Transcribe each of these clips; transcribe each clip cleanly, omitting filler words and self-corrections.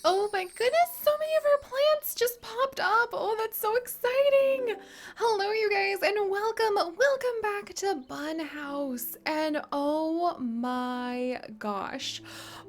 Oh my goodness, so many of our plants just popped up. Oh, that's so exciting. Hello, you guys, and welcome back to Bunhouse. And oh my gosh,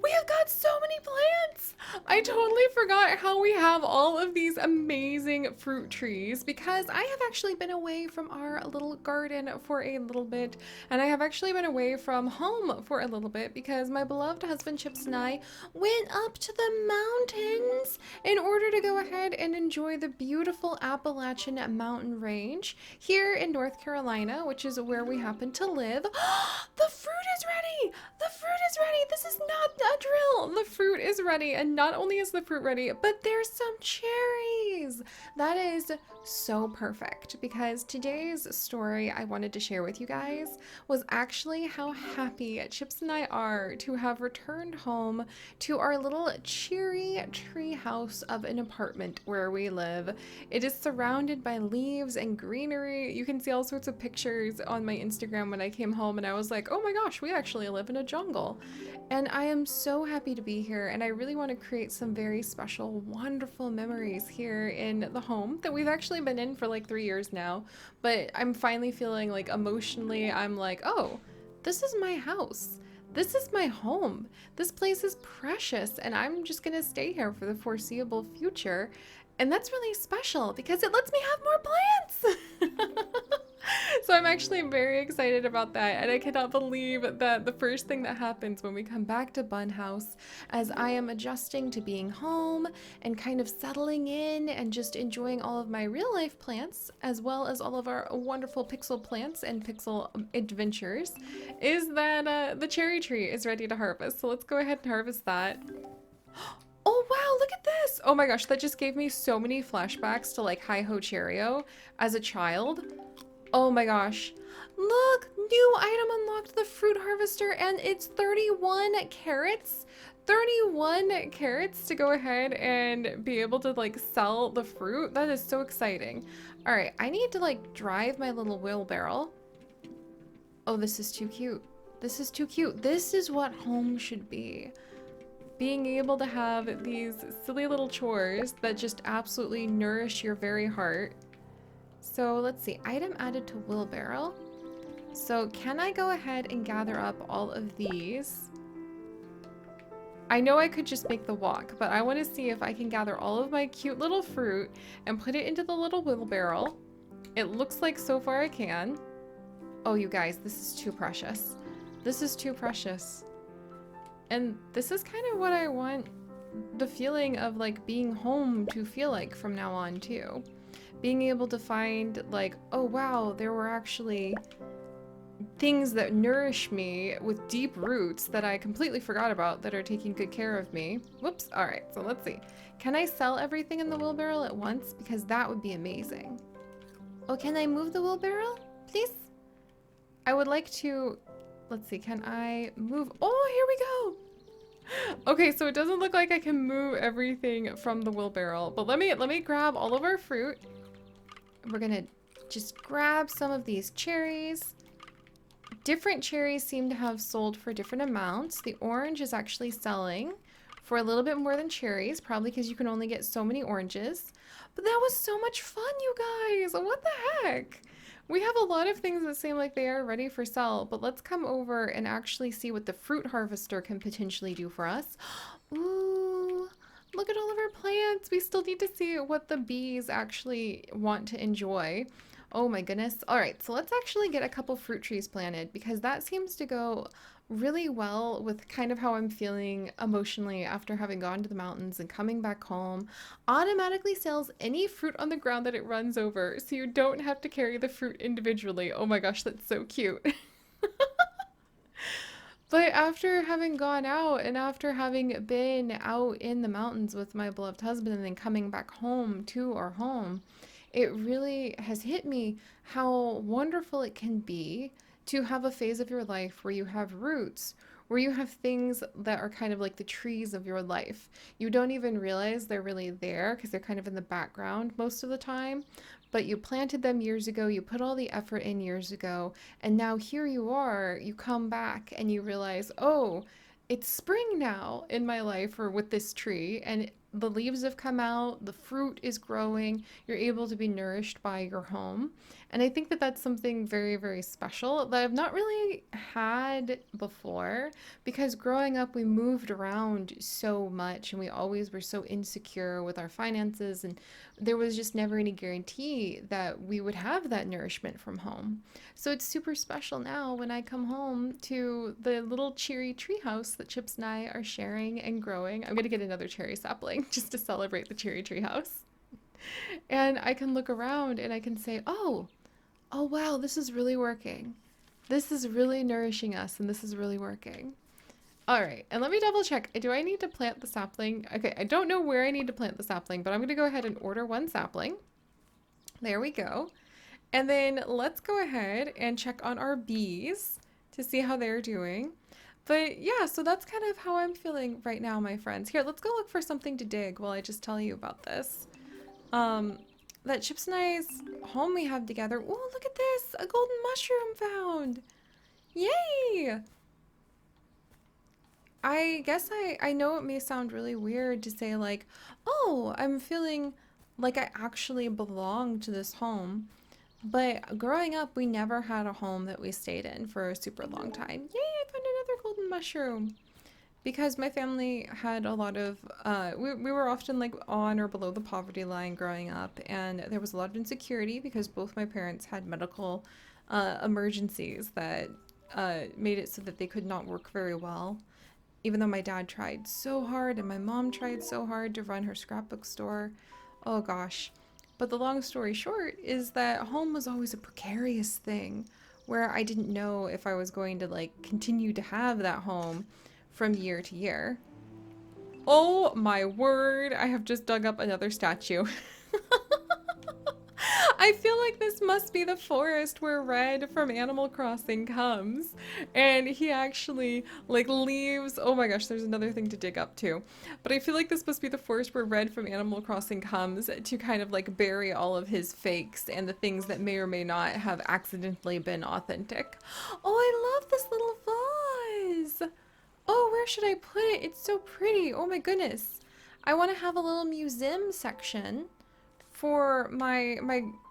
we have got so many plants. I totally forgot how we have all of these amazing fruit trees because I have actually been away from our little garden for a little bit, and I have actually been away from home for a little bit because my beloved husband Chips and I went up to the mountains in order to go ahead and enjoy the beautiful Appalachian mountain range here in North Carolina, which is where we happen to live. The fruit is ready! The fruit is ready! This is not a drill! The fruit is ready, and not only is the fruit ready, but there's some cherries! That is so perfect because today's story I wanted to share with you guys was actually how happy Chips and I are to have returned home to our little cheery tree house of an apartment where we live. It is surrounded by leaves and greenery. You can see all sorts of pictures on my Instagram when I came home, and I was like, oh my gosh, we actually live in a jungle. And I am so happy to be here, and I really want to create some very special, wonderful memories here in the home that we've actually been in for like 3 years now. But I'm finally feeling like emotionally, I'm like, oh, this is my house. This is my home. This place is precious, and I'm just gonna stay here for the foreseeable future. And that's really special because it lets me have more plants. So I'm actually very excited about that, and I cannot believe that the first thing that happens when we come back to Bunhouse, as I am adjusting to being home and kind of settling in and just enjoying all of my real life plants, as well as all of our wonderful pixel plants and pixel adventures, is that the cherry tree is ready to harvest. So let's go ahead and harvest that. Oh wow, look at this! Oh my gosh, that just gave me so many flashbacks to like Hi Ho Cherry-O as a child. Oh my gosh. Look, new item unlocked, the fruit harvester, and it's 31 carrots. 31 carrots to go ahead and be able to like sell the fruit. That is so exciting. All right, I need to like drive my little wheelbarrow. Oh, this is too cute. This is too cute. This is what home should be. Being able to have these silly little chores that just absolutely nourish your very heart. So let's see, item added to wheelbarrow. So can I go ahead and gather up all of these? I know I could just make the walk, but I want to see if I can gather all of my cute little fruit and put it into the little wheelbarrow. It looks like so far I can. Oh, you guys, this is too precious. This is too precious. And this is kind of what I want the feeling of like being home to feel like from now on too. Being able to find like, oh wow, there were actually things that nourish me with deep roots that I completely forgot about that are taking good care of me. Whoops, all right, so let's see. Can I sell everything in the wheelbarrow at once? Because that would be amazing. Oh, can I move the wheelbarrow, please? I would like to, let's see, can I move? Oh, here we go. Okay, so it doesn't look like I can move everything from the wheelbarrow, but let me grab all of our fruit. We're gonna just grab some of these cherries. Different cherries seem to have sold for different amounts. The orange is actually selling for a little bit more than cherries, probably because you can only get so many oranges. But that was so much fun, you guys. What the heck? We have a lot of things that seem like they are ready for sale, but let's come over and actually see what the fruit harvester can potentially do for us. Ooh, look at all of our plants. We still need to see what the bees actually want to enjoy. Oh my goodness. All right, so let's actually get a couple fruit trees planted because that seems to go really well with kind of how I'm feeling emotionally after having gone to the mountains and coming back home. Automatically sells any fruit on the ground that it runs over, so you don't have to carry the fruit individually. Oh my gosh, that's so cute. But after having gone out and after having been out in the mountains with my beloved husband and then coming back home to our home, it really has hit me how wonderful it can be to have a phase of your life where you have roots, where you have things that are kind of like the trees of your life. You don't even realize they're really there because they're kind of in the background most of the time, but you planted them years ago, you put all the effort in years ago, and now here you are, you come back and you realize, oh, it's spring now in my life or with this tree, and the leaves have come out, the fruit is growing, you're able to be nourished by your home. And I think that that's something very, very special that I've not really had before because growing up, we moved around so much and we always were so insecure with our finances. And there was just never any guarantee that we would have that nourishment from home. So it's super special now when I come home to the little cherry treehouse that Chips and I are sharing and growing. I'm going to get another cherry sapling just to celebrate the cherry treehouse. And I can look around and I can say, oh wow, this is really working. This is really nourishing us and this is really working. All right, and let me double check. Do I need to plant the sapling? Okay, I don't know where I need to plant the sapling, but I'm going to go ahead and order one sapling. There we go. And then let's go ahead and check on our bees to see how they're doing. But yeah, so that's kind of how I'm feeling right now, my friends. Here, let's go look for something to dig while I just tell you about this. That Chips and I's home we have together. Oh, look at this! A golden mushroom found! Yay! I guess I know it may sound really weird to say like, oh, I'm feeling like I actually belong to this home. But growing up, we never had a home that we stayed in for a super long time. Yay, I found another golden mushroom. Because my family had a lot of, we were often like on or below the poverty line growing up. And there was a lot of insecurity because both my parents had medical emergencies that made it so that they could not work very well. Even though my dad tried so hard and my mom tried so hard to run her scrapbook store. Oh gosh. But the long story short is that home was always a precarious thing where I didn't know if I was going to like continue to have that home from year to year. Oh my word, I have just dug up another statue. I feel like this must be the forest where Red from Animal Crossing comes. And he actually like leaves. Oh my gosh, there's another thing to dig up too. But I feel like this must be the forest where Red from Animal Crossing comes to kind of like bury all of his fakes and the things that may or may not have accidentally been authentic. Oh, I love this little vase. Oh, where should I put it? It's so pretty. Oh my goodness. I want to have a little museum section for my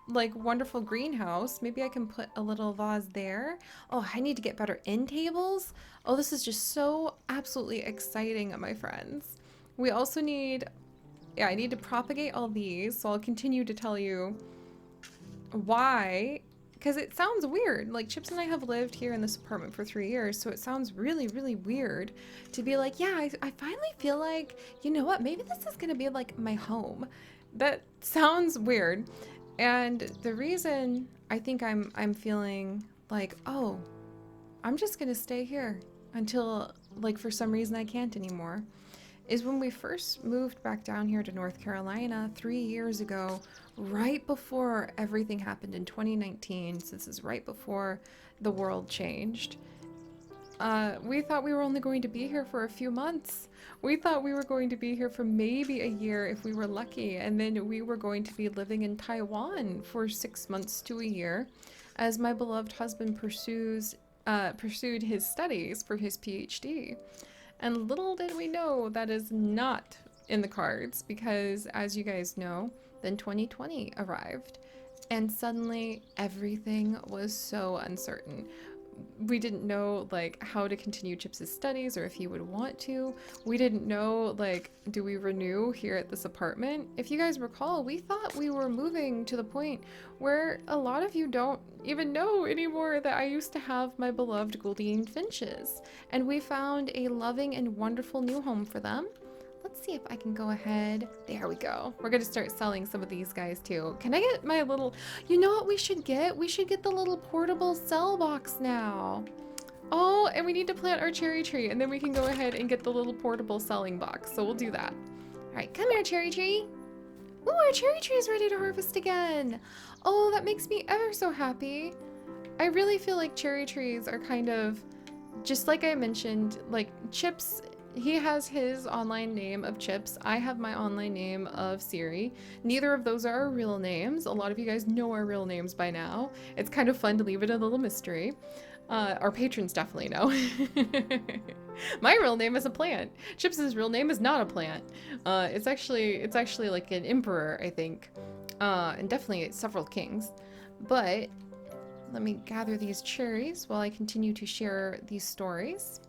like wonderful greenhouse. Maybe I can put a little vase there. Oh, I need to get better end tables. Oh, this is just so absolutely exciting, my friends. We also need, yeah, I need to propagate all these. So I'll continue to tell you why, because it sounds weird. Like Chips and I have lived here in this apartment for 3 years, so it sounds really, really weird to be like, yeah, I finally feel like, you know what, maybe this is gonna be like my home. That sounds weird. And the reason I think I'm feeling like, oh, I'm just gonna stay here until like for some reason I can't anymore is when we first moved back down here to North Carolina 3 years ago, right before everything happened in 2019. So this is right before the world changed. We thought we were only going to be here for a few months. We thought we were going to be here for maybe a year if we were lucky, and then we were going to be living in Taiwan for 6 months to a year as my beloved husband pursued his studies for his PhD. And little did we know that is not in the cards because, as you guys know, then 2020 arrived and suddenly everything was so uncertain. We didn't know like how to continue Chips's studies or if he would want to. We didn't know like, do we renew here at this apartment? If you guys recall, we thought we were moving to the point where a lot of you don't even know anymore that I used to have my beloved Goldine finches, and we found a loving and wonderful new home for them. Let's see if I can go ahead. There we go. We're going to start selling some of these guys too. Can I get my little, you know what we should get? We should get the little portable cell box now. Oh, and we need to plant our cherry tree and then we can go ahead and get the little portable selling box. So we'll do that. All right, come here, cherry tree. Ooh, our cherry tree is ready to harvest again. Oh, that makes me ever so happy. I really feel like cherry trees are kind of, just like I mentioned, like Chips. He has his online name of Chips. I have my online name of Siri. Neither of those are our real names. A lot of you guys know our real names by now. It's kind of fun to leave it a little mystery. Our patrons definitely know. My real name is a plant. Chips's real name is not a plant. It's actually like an emperor, I think, and definitely several kings. But let me gather these cherries while I continue to share these stories.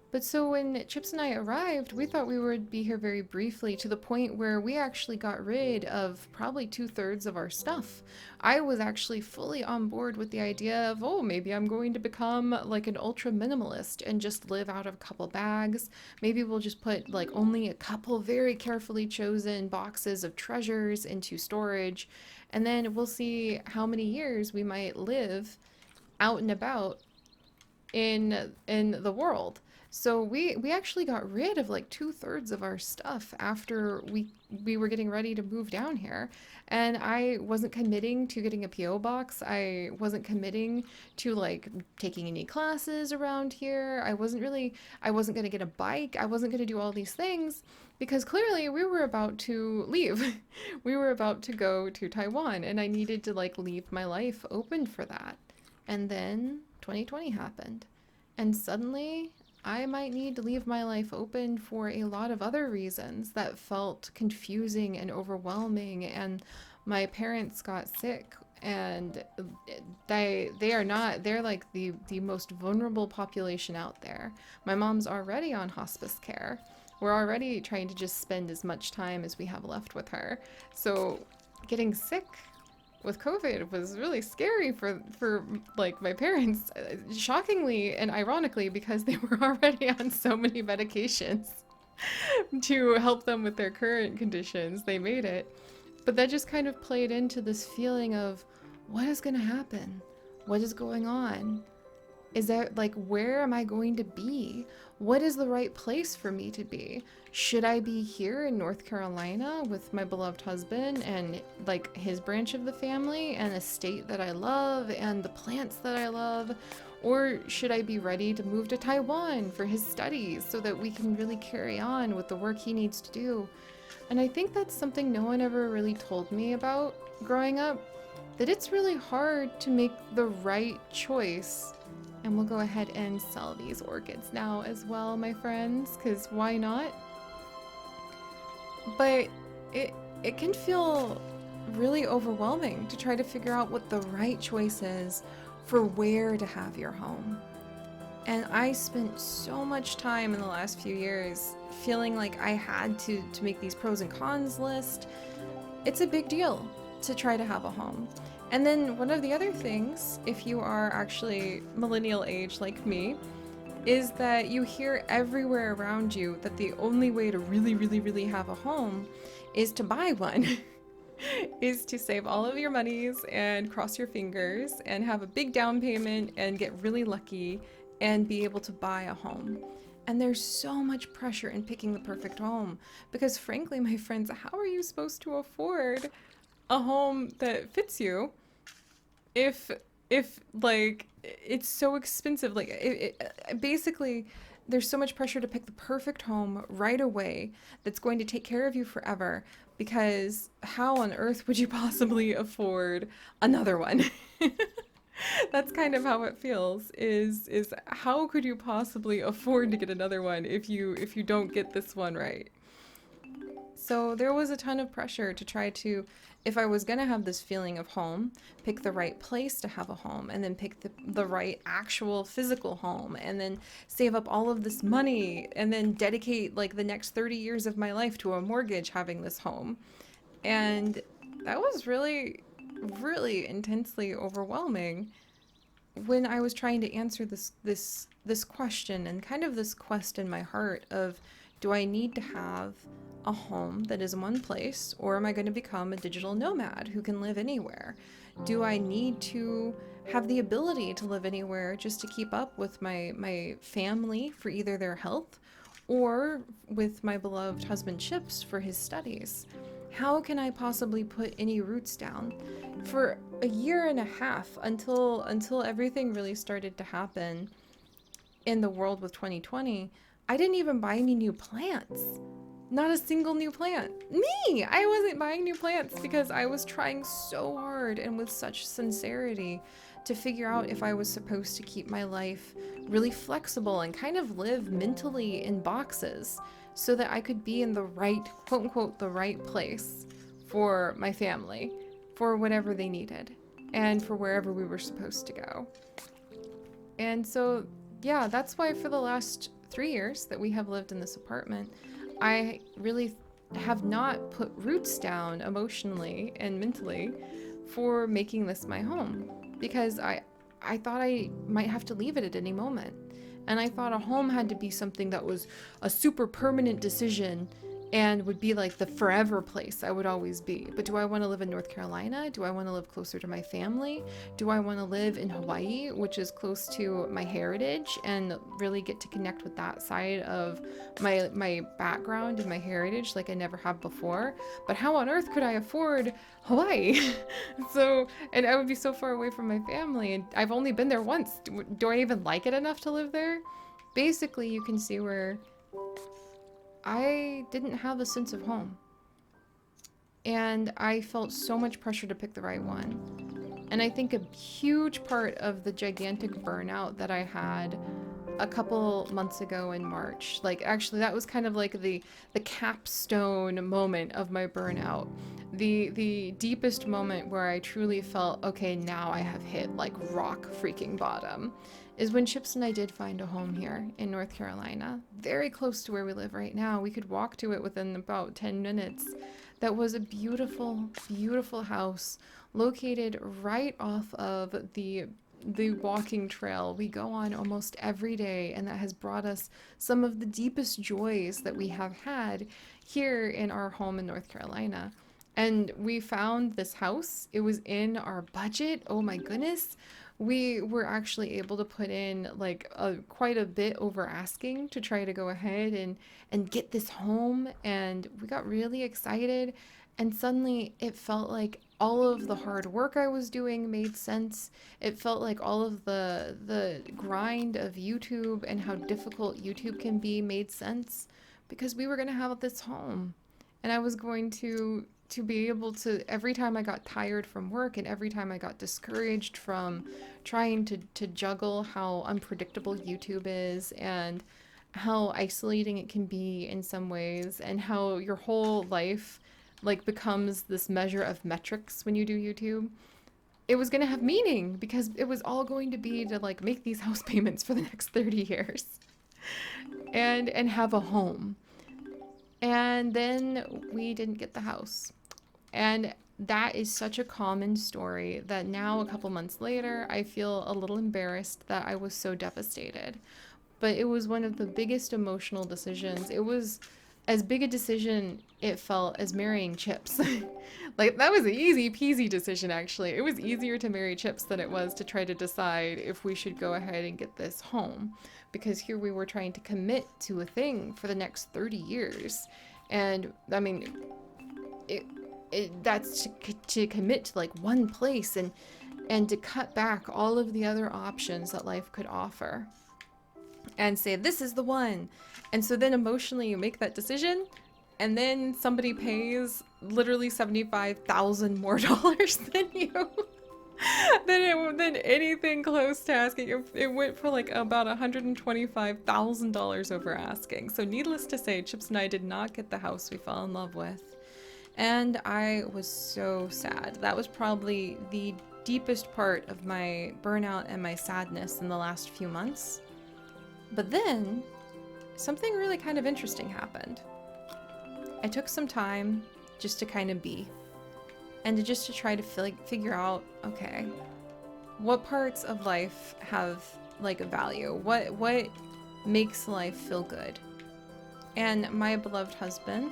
But so when Chips and I arrived, we thought we would be here very briefly, to the point where we actually got rid of probably 2/3 of our stuff. I was actually fully on board with the idea of, oh, maybe I'm going to become like an ultra minimalist and just live out of a couple bags. Maybe we'll just put like only a couple very carefully chosen boxes of treasures into storage, and then we'll see how many years we might live out and about in the world. So we actually got rid of like 2/3 of our stuff after we were getting ready to move down here. And I wasn't committing to getting a PO box. I wasn't committing to like taking any classes around here. I wasn't going to get a bike. I wasn't going to do all these things because clearly we were about to leave. We were about to go to Taiwan, and I needed to like leave my life open for that. And then 2020 happened. And suddenly, I might need to leave my life open for a lot of other reasons that felt confusing and overwhelming. And my parents got sick, and they're like the most vulnerable population out there. My mom's already on hospice care. We're already trying to just spend as much time as we have left with her. So getting sick with COVID was really scary for like my parents, shockingly and ironically, because they were already on so many medications to help them with their current conditions. They made it. But that just kind of played into this feeling of what is going to happen? What is going on? Is that like, where am I going to be? What is the right place for me to be? Should I be here in North Carolina with my beloved husband and like his branch of the family and a state that I love and the plants that I love? Or should I be ready to move to Taiwan for his studies so that we can really carry on with the work he needs to do? And I think that's something no one ever really told me about growing up, that it's really hard to make the right choice. And we'll go ahead and sell these orchids now as well, my friends, because why not? But it can feel really overwhelming to try to figure out what the right choice is for where to have your home. And I spent so much time in the last few years feeling like I had to make these pros and cons list. It's a big deal to try to have a home. And then one of the other things, if you are actually millennial age like me, is that you hear everywhere around you that the only way to really have a home is to buy one. Is to save all of your monies and cross your fingers and have a big down payment and get really lucky and be able to buy a home. And there's so much pressure in picking the perfect home because frankly, my friends, how are you supposed to afford a home that fits you if like it's so expensive? Like basically there's so much pressure to pick the perfect home right away that's going to take care of you forever, because how on earth would you possibly afford another one? That's kind of how it feels, is how could you possibly afford to get another one if you don't get this one right? So there was a ton of pressure to try to, if I was going to have this feeling of home, pick the right place to have a home, and then pick the right actual physical home, and then save up all of this money, and then dedicate like the next 30 years of my life to a mortgage having this home. And that was really, really intensely overwhelming when I was trying to answer this question and kind of this quest in my heart of, do I need to have a home that is in one place, or am I going to become a digital nomad who can live anywhere? Do I need to have the ability to live anywhere just to keep up with my family for either their health or with my beloved husband Chips for his studies? How can I possibly put any roots down? For a year and a half, until everything really started to happen in the world with 2020, I didn't even buy any new plants. Not a single new plant. Me! I wasn't buying new plants because I was trying so hard and with such sincerity to figure out if I was supposed to keep my life really flexible and kind of live mentally in boxes so that I could be in the right, quote unquote, the right place for my family, for whatever they needed, and for wherever we were supposed to go. And so, yeah, that's why for the last 3 years that we have lived in this apartment, I really have not put roots down emotionally and mentally for making this my home, because I thought I might have to leave it at any moment. And I thought a home had to be something that was a super permanent decision and would be like the forever place I would always be. But do I want to live in North Carolina? Do I want to live closer to my family? Do I want to live in Hawaii, which is close to my heritage, and really get to connect with that side of my background and my heritage like I never have before? But how on earth could I afford Hawaii? So, and I would be so far away from my family, and I've only been there once. Do I even like it enough to live there? Basically, you can see where I didn't have a sense of home. And I felt so much pressure to pick the right one. And I think a huge part of the gigantic burnout that I had a couple months ago in March, like actually that was kind of like the capstone moment of my burnout. The deepest moment where I truly felt, okay, now I have hit like rock freaking bottom, is when Chips and I did find a home here in North Carolina, very close to where we live right now. We could walk to it within about 10 minutes. That was a beautiful, beautiful house located right off of the walking trail we go on almost every day, and that has brought us some of the deepest joys that we have had here in our home in North Carolina. And we found this house. It was in our budget. Oh my goodness. We were actually able to put in like quite a bit over asking to try to go ahead and get this home, and we got really excited, and suddenly it felt like all of the hard work I was doing made sense. It felt like all of the grind of YouTube and how difficult YouTube can be made sense, because we were going to have this home, and I was going to be able to, every time I got tired from work and every time I got discouraged from trying to juggle how unpredictable YouTube is and how isolating it can be in some ways, and how your whole life like becomes this measure of metrics when you do YouTube, it was going to have meaning, because it was all going to be to like make these house payments for the next 30 years and have a home. And then we didn't get the house. And that is such a common story that now, a couple months later, I feel a little embarrassed that I was so devastated. But it was one of the biggest emotional decisions. It was as big a decision, it felt, as marrying Chips. Like, that was an easy peasy decision, actually. It was easier to marry Chips than it was to try to decide if we should go ahead and get this home. Because here we were trying to commit to a thing for the next 30 years. And, I mean, that's to commit to like one place and to cut back all of the other options that life could offer and say, this is the one. And so then emotionally you make that decision, and then somebody pays literally $75,000 more than you. than anything close to asking. It went for like about $125,000 over asking. So needless to say, Chips and I did not get the house we fell in love with. And I was so sad. That was probably the deepest part of my burnout and my sadness in the last few months. But then something really kind of interesting happened. I took some time just to kind of be, and to try to figure out, okay, what parts of life have like a value? What makes life feel good? And my beloved husband,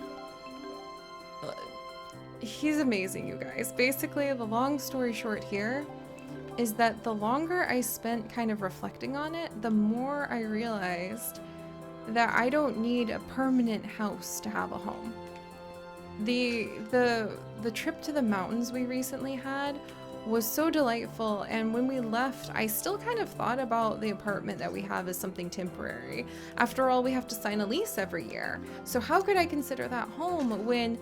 he's amazing, you guys. Basically, the long story short here is that the longer I spent kind of reflecting on it, the more I realized that I don't need a permanent house to have a home. The trip to the mountains we recently had was so delightful. And when we left, I still kind of thought about the apartment that we have as something temporary. After all, we have to sign a lease every year. So how could I consider that home when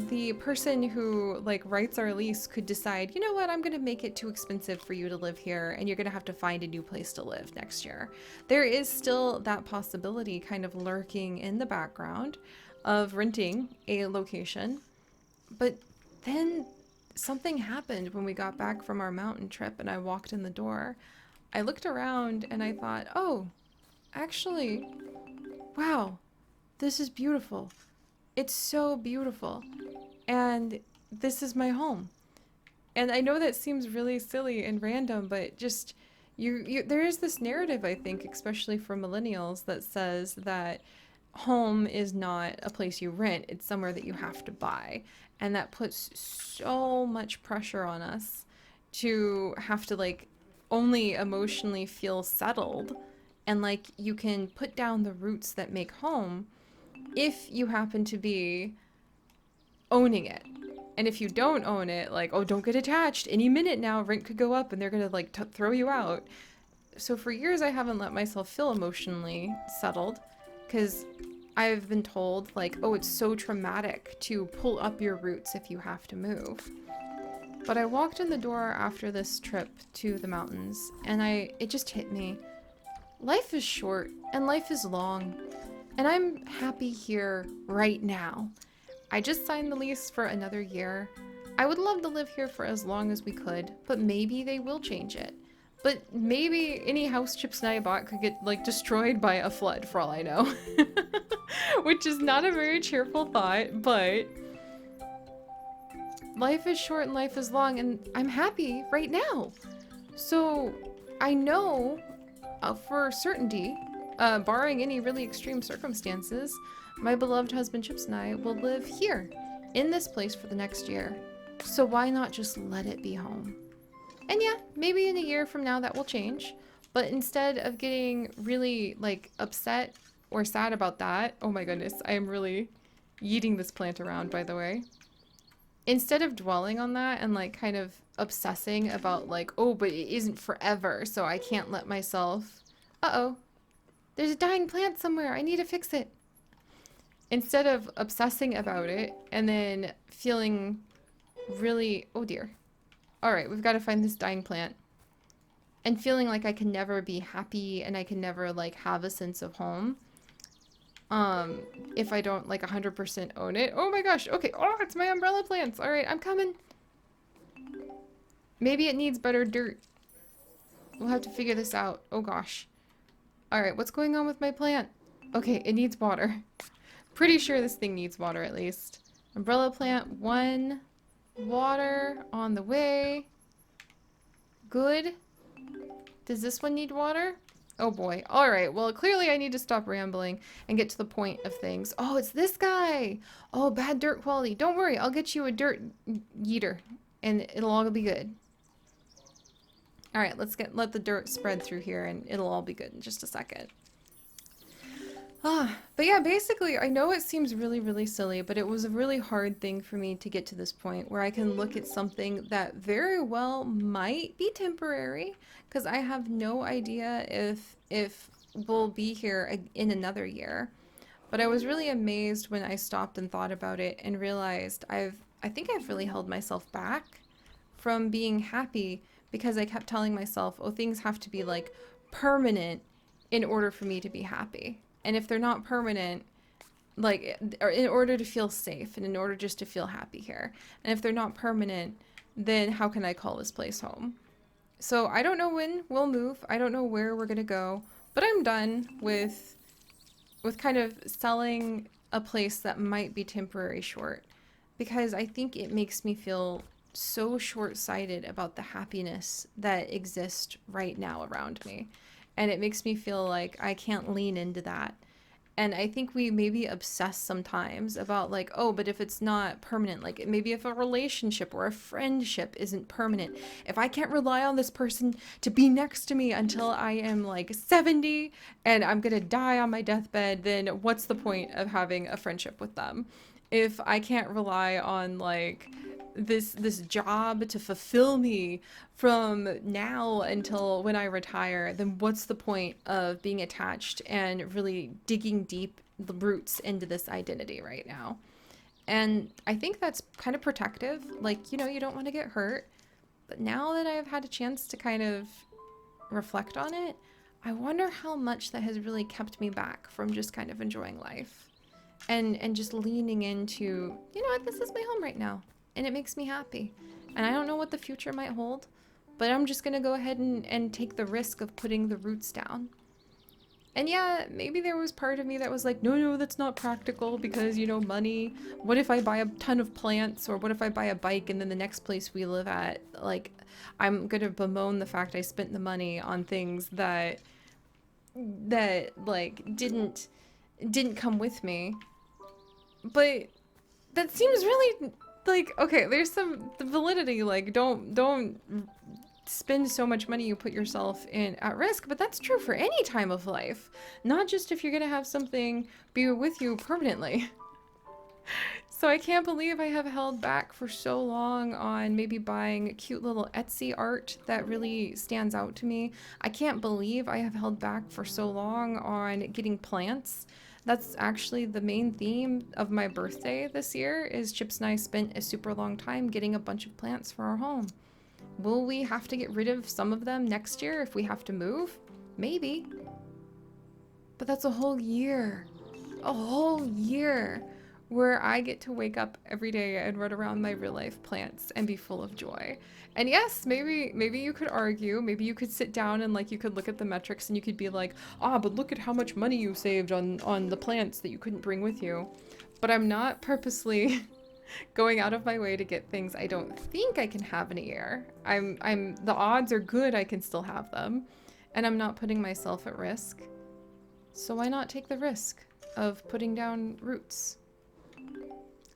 the person who like writes our lease could decide, you know what, I'm going to make it too expensive for you to live here and you're going to have to find a new place to live next year. There is still that possibility kind of lurking in the background of renting a location. But then something happened when we got back from our mountain trip and I walked in the door. I looked around and I thought, oh, actually, wow, this is beautiful. It's so beautiful. And this is my home. And I know that seems really silly and random, but just there is this narrative, I think, especially for millennials, that says that home is not a place you rent, it's somewhere that you have to buy. And that puts so much pressure on us to have to like only emotionally feel settled and like you can put down the roots that make home if you happen to be owning it. And if you don't own it, like, oh, don't get attached. Any minute now, rent could go up and they're going to like throw you out. So for years, I haven't let myself feel emotionally settled because I've been told like, oh, it's so traumatic to pull up your roots if you have to move. But I walked in the door after this trip to the mountains and it just hit me. Life is short and life is long. And I'm happy here right now. I just signed the lease for another year. I would love to live here for as long as we could, but maybe they will change it. But maybe any house chips I bought could get like destroyed by a flood for all I know. Which is not a very cheerful thought, but life is short and life is long and I'm happy right now. So I know for certainty, barring any really extreme circumstances, my beloved husband Chips and I will live here in this place for the next year. So why not just let it be home? And yeah, maybe in a year from now that will change. But instead of getting really like upset or sad about that, oh my goodness, I am really yeeting this plant around, by the way. Instead of dwelling on that and like kind of obsessing about like, oh, but it isn't forever, so I can't let myself, uh-oh, there's a dying plant somewhere, I need to fix it. Instead of obsessing about it and then feeling really, oh dear. All right, we've got to find this dying plant. And feeling like I can never be happy and I can never like have a sense of home. If I don't like 100% own it. Oh my gosh. Okay. Oh, it's my umbrella plants. All right, I'm coming. Maybe it needs better dirt. We'll have to figure this out. Oh gosh. All right, what's going on with my plant? Okay, it needs water. Pretty sure this thing needs water at least. Umbrella plant, 1 water on the way. Good. Does this one need water? Oh boy. All right. Well, clearly I need to stop rambling and get to the point of things. Oh, it's this guy. Oh, bad dirt quality. Don't worry. I'll get you a dirt yeeter and it'll all be good. All right, let the dirt spread through here and it'll all be good in just a second. But yeah, basically, I know it seems really, really silly, but it was a really hard thing for me to get to this point where I can look at something that very well might be temporary, because I have no idea if we'll be here in another year. But I was really amazed when I stopped and thought about it and realized I think I've really held myself back from being happy because I kept telling myself, oh, things have to be like permanent in order for me to be happy. And if they're not permanent, like, or in order to feel safe and in order just to feel happy here. And if they're not permanent, then how can I call this place home? So I don't know when we'll move. I don't know where we're gonna go, but I'm done with kind of selling a place that might be temporary short, because I think it makes me feel so short-sighted about the happiness that exists right now around me. And it makes me feel like I can't lean into that. And I think we maybe obsess sometimes about like, oh, but if it's not permanent, like maybe if a relationship or a friendship isn't permanent, if I can't rely on this person to be next to me until I am like 70 and I'm gonna die on my deathbed, then what's the point of having a friendship with them? if I can't rely on like this job to fulfill me from now until when I retire, then what's the point of being attached and really digging deep the roots into this identity right now? And I think that's kind of protective. Like, you don't want to get hurt. But now that I've had a chance to kind of reflect on it, I wonder how much that has really kept me back from just kind of enjoying life and just leaning into, what, this is my home right now and it makes me happy. And I don't know what the future might hold, but I'm just gonna go ahead and take the risk of putting the roots down. And yeah, maybe there was part of me that was like, no, no, that's not practical because, money. What if I buy a ton of plants, or what if I buy a bike and then the next place we live at, like, I'm gonna bemoan the fact I spent the money on things that like didn't come with me. But that seems really like, okay, there's some validity, like don't spend so much money you put yourself in at risk, but that's true for any time of life, not just if you're gonna have something be with you permanently. So I can't believe I have held back for so long on maybe buying cute little Etsy art that really stands out to me. I can't believe I have held back for so long on getting plants. That's actually the main theme of my birthday this year. Is Chips and I spent a super long time getting a bunch of plants for our home. Will we have to get rid of some of them next year if we have to move? Maybe. But that's a whole year. A whole year where I get to wake up every day and run around my real life plants and be full of joy. And yes, maybe you could argue, maybe you could sit down and like you could look at the metrics and you could be like, but look at how much money you saved on the plants that you couldn't bring with you. But I'm not purposely going out of my way to get things I don't think I can have in a year. The odds are good I can still have them, and I'm not putting myself at risk. So why not take the risk of putting down roots?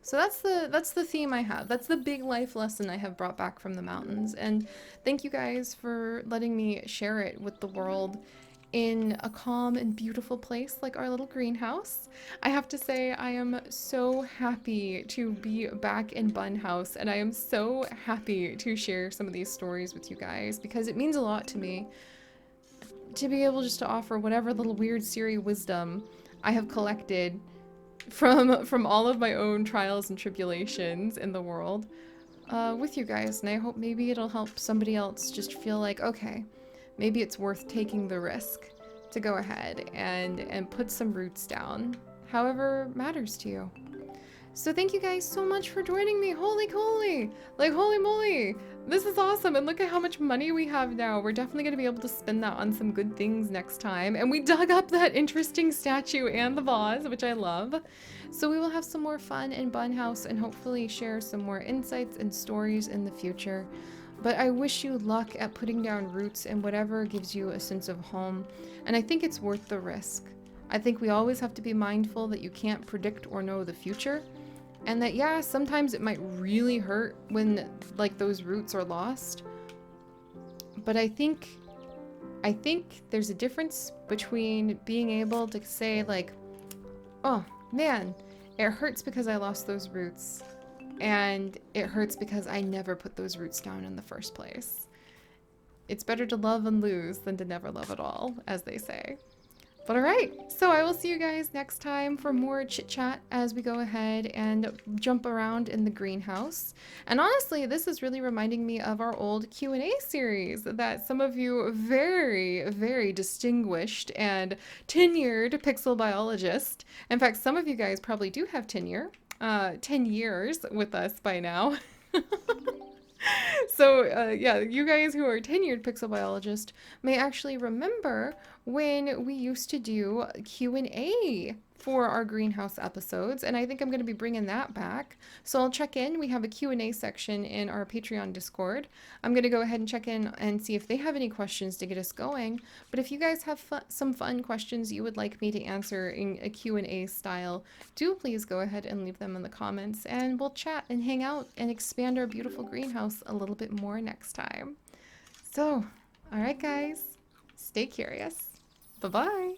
So that's the theme I have. That's the big life lesson I have brought back from the mountains. And thank you guys for letting me share it with the world in a calm and beautiful place like our little greenhouse. I have to say I am so happy to be back in Bunhouse, and I am so happy to share some of these stories with you guys because it means a lot to me to be able just to offer whatever little weird Siri wisdom I have collected from all of my own trials and tribulations in the world with you guys. And I hope maybe it'll help somebody else just feel like, okay, maybe it's worth taking the risk to go ahead and put some roots down, however matters to you. So thank you guys so much for joining me. Holy coly, like holy moly, this is awesome. And look at how much money we have now. We're definitely gonna be able to spend that on some good things next time. And we dug up that interesting statue and the vase, which I love. So we will have some more fun in Bunhouse and hopefully share some more insights and stories in the future. But I wish you luck at putting down roots in whatever gives you a sense of home. And I think it's worth the risk. I think we always have to be mindful that you can't predict or know the future. And that, yeah, sometimes it might really hurt when, like, those roots are lost. But I think there's a difference between being able to say, like, oh, man, it hurts because I lost those roots. And it hurts because I never put those roots down in the first place. It's better to love and lose than to never love at all, as they say. But alright, so I will see you guys next time for more chit chat as we go ahead and jump around in the greenhouse. And honestly, this is really reminding me of our old Q&A series that some of you very, very distinguished and tenured pixel biologist. In fact, some of you guys probably do have tenure, 10 years with us by now. So yeah, you guys who are tenured pixel biologist may actually remember when we used to do Q&A for our greenhouse episodes, and I think I'm going to be bringing that back. So I'll check in. We have a Q&A section in our Patreon Discord. I'm going to go ahead and check in and see if they have any questions to get us going. But if you guys have some fun questions you would like me to answer in a Q&A style, do please go ahead and leave them in the comments, and we'll chat and hang out and expand our beautiful greenhouse a little bit more next time. So, all right guys, stay curious. Bye-bye.